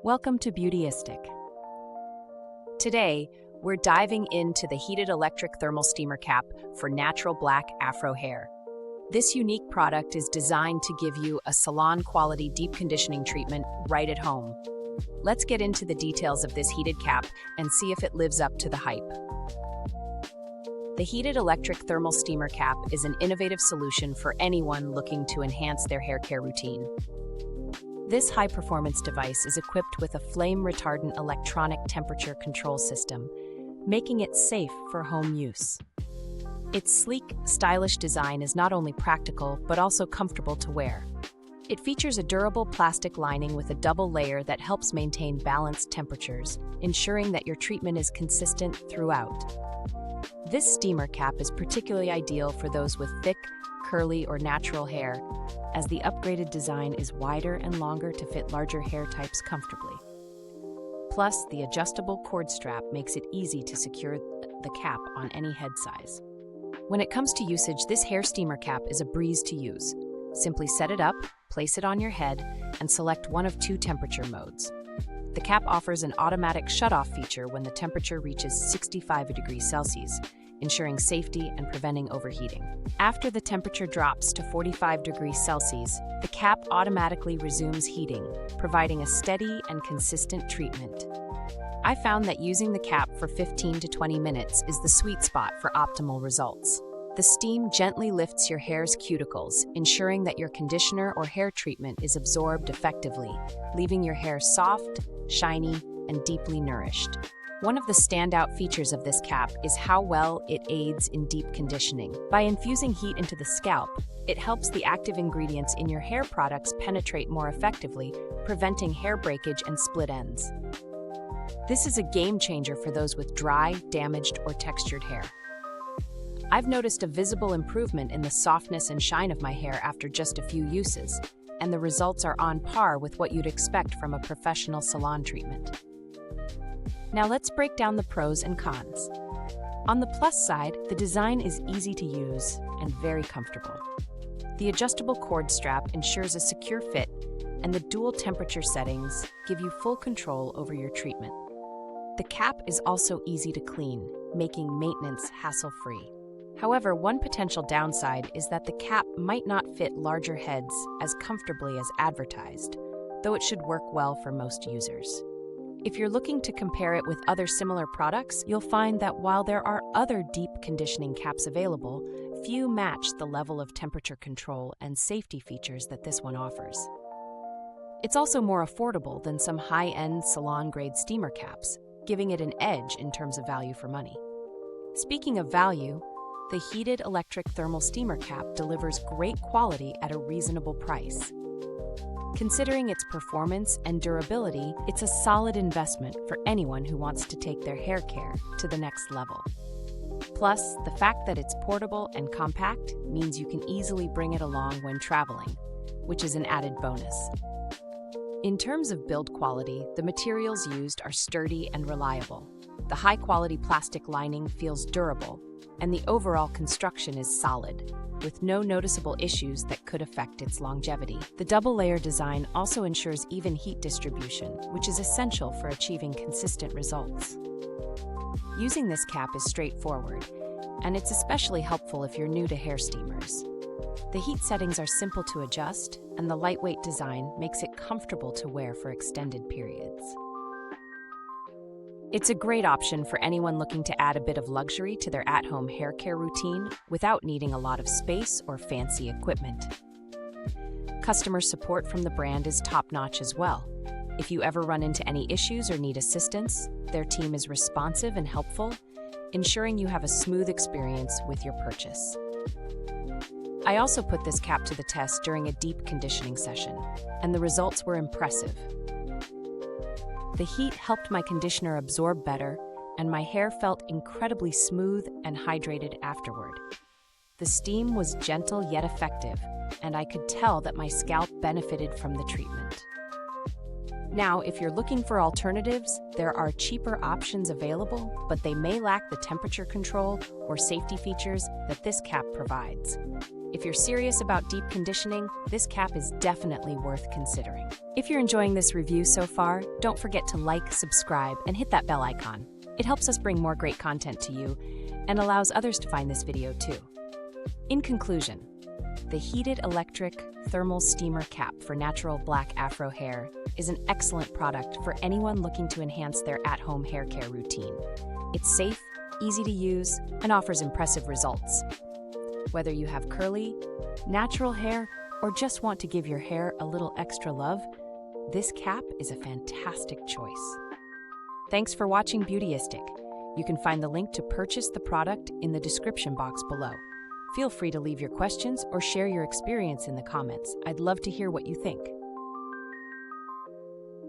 Welcome to Beautyistic. Today, we're diving into the heated electric thermal steamer cap for Natural Black Afro Hair. This unique product is designed to give you a salon-quality deep conditioning treatment right at home. Let's get into the details of this heated cap and see if it lives up to the hype. The heated electric thermal steamer cap is an innovative solution for anyone looking to enhance their hair care routine. This high-performance device is equipped with a flame-retardant electronic temperature control system, making it safe for home use. Its sleek, stylish design is not only practical, but also comfortable to wear. It features a durable plastic lining with a double layer that helps maintain balanced temperatures, ensuring that your treatment is consistent throughout. This steamer cap is particularly ideal for those with thick, curly, or natural hair, as the upgraded design is wider and longer to fit larger hair types comfortably. Plus, the adjustable cord strap makes it easy to secure the cap on any head size. When it comes to usage, this hair steamer cap is a breeze to use. Simply set it up, place it on your head, and select one of two temperature modes. The cap offers an automatic shutoff feature when the temperature reaches 65 degrees Celsius, ensuring safety and preventing overheating. After the temperature drops to 45 degrees Celsius, the cap automatically resumes heating, providing a steady and consistent treatment. I found that using the cap for 15 to 20 minutes is the sweet spot for optimal results. The steam gently lifts your hair's cuticles, ensuring that your conditioner or hair treatment is absorbed effectively, leaving your hair soft, shiny, and deeply nourished. One of the standout features of this cap is how well it aids in deep conditioning. By infusing heat into the scalp, it helps the active ingredients in your hair products penetrate more effectively, preventing hair breakage and split ends. This is a game changer for those with dry, damaged, or textured hair. I've noticed a visible improvement in the softness and shine of my hair after just a few uses, and the results are on par with what you'd expect from a professional salon treatment. Now let's break down the pros and cons. On the plus side, the design is easy to use and very comfortable. The adjustable cord strap ensures a secure fit, and the dual temperature settings give you full control over your treatment. The cap is also easy to clean, making maintenance hassle-free. However, one potential downside is that the cap might not fit larger heads as comfortably as advertised, though it should work well for most users. If you're looking to compare it with other similar products, you'll find that while there are other deep conditioning caps available, few match the level of temperature control and safety features that this one offers. It's also more affordable than some high-end salon-grade steamer caps, giving it an edge in terms of value for money. Speaking of value, the heated electric thermal steamer cap delivers great quality at a reasonable price. Considering its performance and durability, it's a solid investment for anyone who wants to take their hair care to the next level. Plus, the fact that it's portable and compact means you can easily bring it along when traveling, which is an added bonus. In terms of build quality, the materials used are sturdy and reliable. The high-quality plastic lining feels durable, and the overall construction is solid, with no noticeable issues that could affect its longevity. The double-layer design also ensures even heat distribution, which is essential for achieving consistent results. Using this cap is straightforward, and it's especially helpful if you're new to hair steamers. The heat settings are simple to adjust, and the lightweight design makes it comfortable to wear for extended periods. It's a great option for anyone looking to add a bit of luxury to their at-home hair care routine without needing a lot of space or fancy equipment. Customer support from the brand is top-notch as well. If you ever run into any issues or need assistance, their team is responsive and helpful, ensuring you have a smooth experience with your purchase. I also put this cap to the test during a deep conditioning session, and the results were impressive. The heat helped my conditioner absorb better, and my hair felt incredibly smooth and hydrated afterward. The steam was gentle yet effective, and I could tell that my scalp benefited from the treatment. Now, if you're looking for alternatives, there are cheaper options available, but they may lack the temperature control or safety features that this cap provides. If you're serious about deep conditioning, this cap is definitely worth considering. If you're enjoying this review so far, don't forget to like, subscribe, and hit that bell icon. It helps us bring more great content to you and allows others to find this video too. In conclusion, the heated electric thermal steamer cap for natural black afro hair is an excellent product for anyone looking to enhance their at-home hair care routine. It's safe, easy to use, and offers impressive results. Whether you have curly, natural hair, or just want to give your hair a little extra love, this cap is a fantastic choice. Thanks for watching Beautyistic. You can find the link to purchase the product in the description box below. Feel free to leave your questions or share your experience in the comments. I'd love to hear what you think.